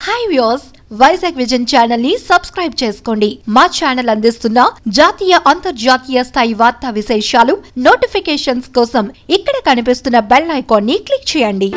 Hi viewers, Vizag vision channel ని subscribe చేసుకోండి. మా ఛానల్ అందిస్తున్న జాతీయ అంతర్జాతీయ స్థాయి వార్తా విశేషాలు నోటిఫికేషన్స్ కోసం ఇక్కడ కనిపిస్తున్న బెల్ ఐకాన్ ని క్లిక్ చేయండి.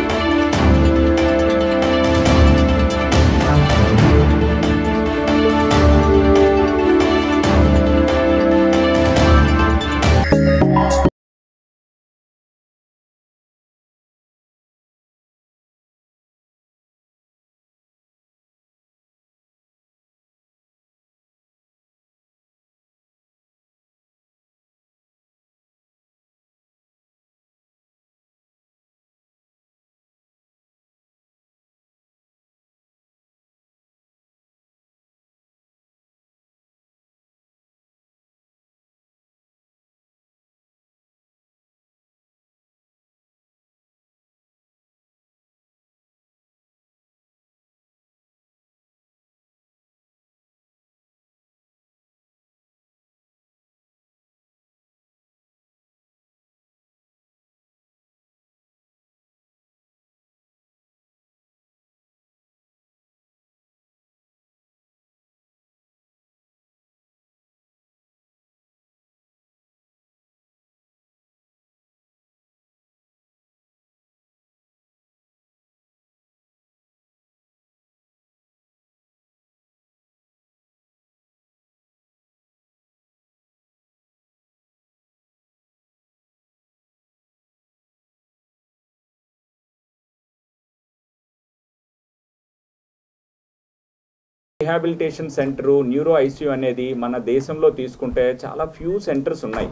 రీహాబిలిటేషన్ సెంటర్, న్యూరో ఐసీయూ అనేది మన దేశంలో తీసుకుంటే చాలా ఫ్యూ సెంటర్స్ ఉన్నాయి.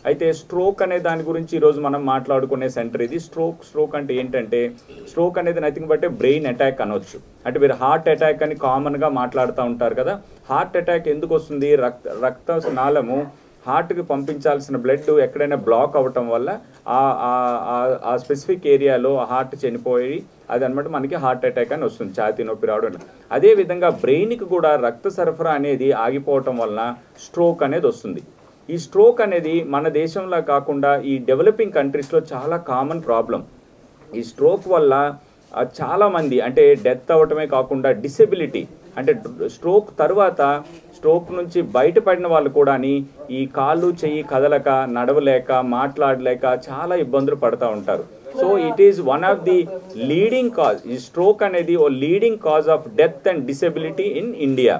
అయితే స్ట్రోక్ అనే దాని గురించి ఈరోజు మనం మాట్లాడుకునే సెంటర్ ఇది. స్ట్రోక్ అంటే ఏంటంటే, స్ట్రోక్ అనేది నథింగ్ బట్ బ్రెయిన్ అటాక్ అనొచ్చు. అంటే మీరు హార్ట్ అటాక్ అని కామన్గా మాట్లాడుతూ ఉంటారు కదా. హార్ట్ అటాక్ ఎందుకు వస్తుంది? రక్త నాళము హార్ట్కి పంపించాల్సిన బ్లడ్ ఎక్కడైనా బ్లాక్ అవ్వటం వల్ల ఆ స్పెసిఫిక్ ఏరియాలో హార్ట్ చనిపోయి అదనమాట మనకి హార్ట్ అటాక్ అని వస్తుంది, ఛాతీ నొప్పి రావడం. అదేవిధంగా బ్రెయిన్కి కూడా రక్త సరఫరా అనేది ఆగిపోవటం వలన స్ట్రోక్ అనేది వస్తుంది. ఈ స్ట్రోక్ అనేది మన దేశంలో కాకుండా ఈ డెవలపింగ్ కంట్రీస్లో చాలా కామన్ ప్రాబ్లం. ఈ స్ట్రోక్ వల్ల చాలామంది అంటే డెత్ అవ్వటమే కాకుండా డిసెబిలిటీ, అంటే స్ట్రోక్ తర్వాత స్ట్రోక్ నుంచి బయటపడిన వాళ్ళు కూడా ఈ కాళ్ళు చెయ్యి కదలక, నడవలేక, మాట్లాడలేక చాలా ఇబ్బందులు పడుతూ ఉంటారు. So it is one of the leading cause. ఈ స్ట్రోక్ అనేది ఓ leading cause of death and disability in India.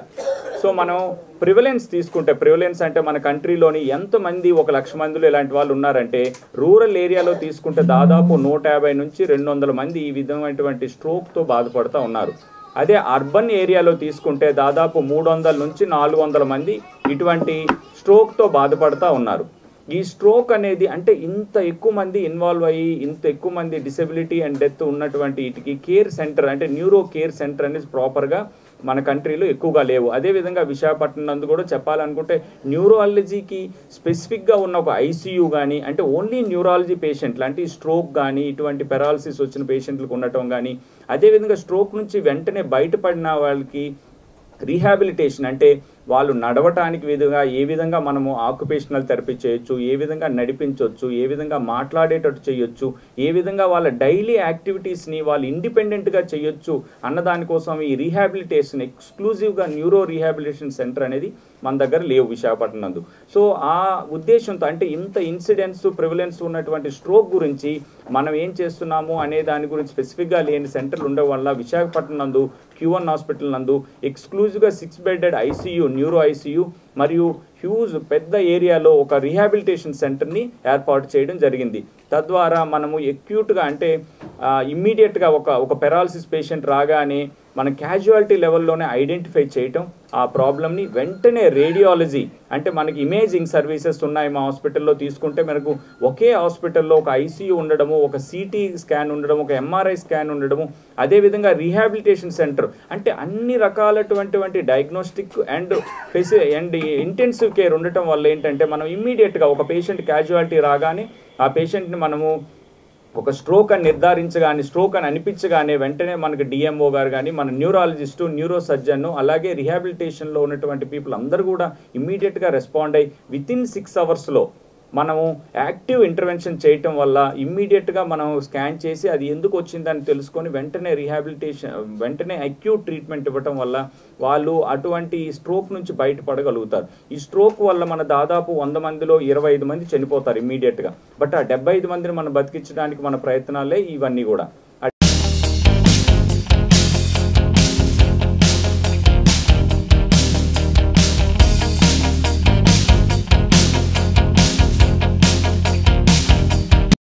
So మనం ప్రివలెన్స్ తీసుకుంటే, ప్రివలెన్స్ అంటే మన కంట్రీలోని ఎంతమంది 1,00,000 మందిలో ఇలాంటి వాళ్ళు ఉన్నారంటే, రూరల్ ఏరియాలో తీసుకుంటే దాదాపు 150 నుంచి 200 మంది ఈ విధమైనటువంటి స్ట్రోక్తో బాధపడుతూ ఉన్నారు. అదే అర్బన్ ఏరియాలో తీసుకుంటే దాదాపు 300 నుంచి 400 మంది ఇటువంటి స్ట్రోక్తో బాధపడుతూ ఉన్నారు. ఈ స్ట్రోక్ అనేది అంటే ఇంత ఎక్కువ మంది ఇన్వాల్వ్ అయ్యి, ఇంత ఎక్కువ మంది డిసెబిలిటీ అండ్ డెత్ ఉన్నటువంటి వీటికి కేర్ సెంటర్ అంటే న్యూరో కేర్ సెంటర్ అనేది ప్రాపర్గా మన కంట్రీలో ఎక్కువగా లేవు. అదేవిధంగా విశాఖపట్నం నందు కూడా చెప్పాలనుకుంటే న్యూరాలజీకి స్పెసిఫిక్గా ఉన్న ఒక ఐసీయూ కానీ, అంటే ఓన్లీ న్యూరాలజీ పేషెంట్లు అంటే స్ట్రోక్ కానీ ఇటువంటి పెరాలసిస్ వచ్చిన పేషెంట్లకు ఉండటం కానీ, అదేవిధంగా స్ట్రోక్ నుంచి వెంటనే బయటపడిన వాళ్ళకి రీహాబిలిటేషన్ అంటే వాళ్ళు నడవటానికి విధంగా ఏ విధంగా మనము ఆక్యుపేషనల్ థెరపీ చేయొచ్చు, ఏ విధంగా నడిపించవచ్చు, ఏ విధంగా మాట్లాడేటట్టు చేయొచ్చు, ఏ విధంగా వాళ్ళ డైలీ యాక్టివిటీస్ని వాళ్ళు ఇండిపెండెంట్గా చేయొచ్చు అన్నదానికోసం ఈ రీహాబిలిటేషన్ ఎక్స్క్లూజివ్గా న్యూరో రీహాబిలిటేషన్ సెంటర్ అనేది మన దగ్గర లేవు విశాఖపట్నం నందు. సో ఆ ఉద్దేశంతో అంటే ఇంత ఇన్సిడెంట్స్ ప్రివలెన్స్ ఉన్నటువంటి స్ట్రోక్ గురించి మనం ఏం చేస్తున్నాము అనే దాని గురించి స్పెసిఫిక్గా లేని సెంటర్లు ఉండడం వల్ల విశాఖపట్నం నందు Q1 హాస్పిటల్ నందు ఎక్స్క్లూజివ్గా 6 బెడెడ్ ఐసీయూ, న్యూరో ఐసీయూ మరియు హ్యూజ్ పెద్ద ఏరియాలో ఒక రీహాబిలిటేషన్ సెంటర్ని ఏర్పాటు చేయడం జరిగింది. తద్వారా మనము ఎక్యూట్గా అంటే ఇమ్మీడియట్గా ఒక పెరాలసిస్ పేషెంట్ రాగానే మన క్యాజువాలిటీ లెవెల్లోనే ఐడెంటిఫై చేయటం, ఆ ప్రాబ్లమ్ని వెంటనే రేడియాలజీ అంటే మనకి ఇమేజింగ్ సర్వీసెస్ ఉన్నాయి మా హాస్పిటల్లో తీసుకుంటే, మనకు ఒకే హాస్పిటల్లో ఒక ఐసీయూ ఉండడము, ఒక సిటీ స్కాన్ ఉండడము, ఒక ఎంఆర్ఐ స్కాన్ ఉండడము, అదేవిధంగా రీహాబిలిటేషన్ సెంటర్ అంటే అన్ని రకాలటువంటి డయాగ్నోస్టిక్ అండ్ ఇంటెన్సివ్ కేర్ ఉండటం వల్ల ఏంటంటే మనం ఇమ్మీడియట్గా ఒక పేషెంట్ క్యాజువాలిటీ రాగానే ఆ పేషెంట్ని మనము ఒక స్ట్రోక్ అని నిర్ధారించగానే, స్ట్రోక్ అని అనిపించగానే వెంటనే మనకు డిఎంఓ గారు కానీ, మన న్యూరాలజిస్టు, న్యూరో సర్జన్, అలాగే రీహాబిలిటేషన్లో ఉన్నటువంటి పీపుల్ అందరూ కూడా ఇమ్మీడియట్గా రెస్పాండ్ అయ్యి వితిన్ 6 అవర్స్లో మనము యాక్టివ్ ఇంటర్వెన్షన్ చేయటం వల్ల ఇమ్మీడియట్గా మనం స్కాన్ చేసి అది ఎందుకు వచ్చిందని తెలుసుకొని వెంటనే వెంటనే అక్యూట్ ట్రీట్మెంట్ ఇవ్వటం వల్ల వాళ్ళు అటువంటి స్ట్రోక్ నుంచి బయటపడగలుగుతారు. ఈ స్ట్రోక్ వల్ల మన దాదాపు 100 మందిలో 25 మంది చనిపోతారు ఇమ్మీడియట్గా. బట్ ఆ 75 మందిని మనం బతికించడానికి మన ప్రయత్నాలే ఇవన్నీ కూడా.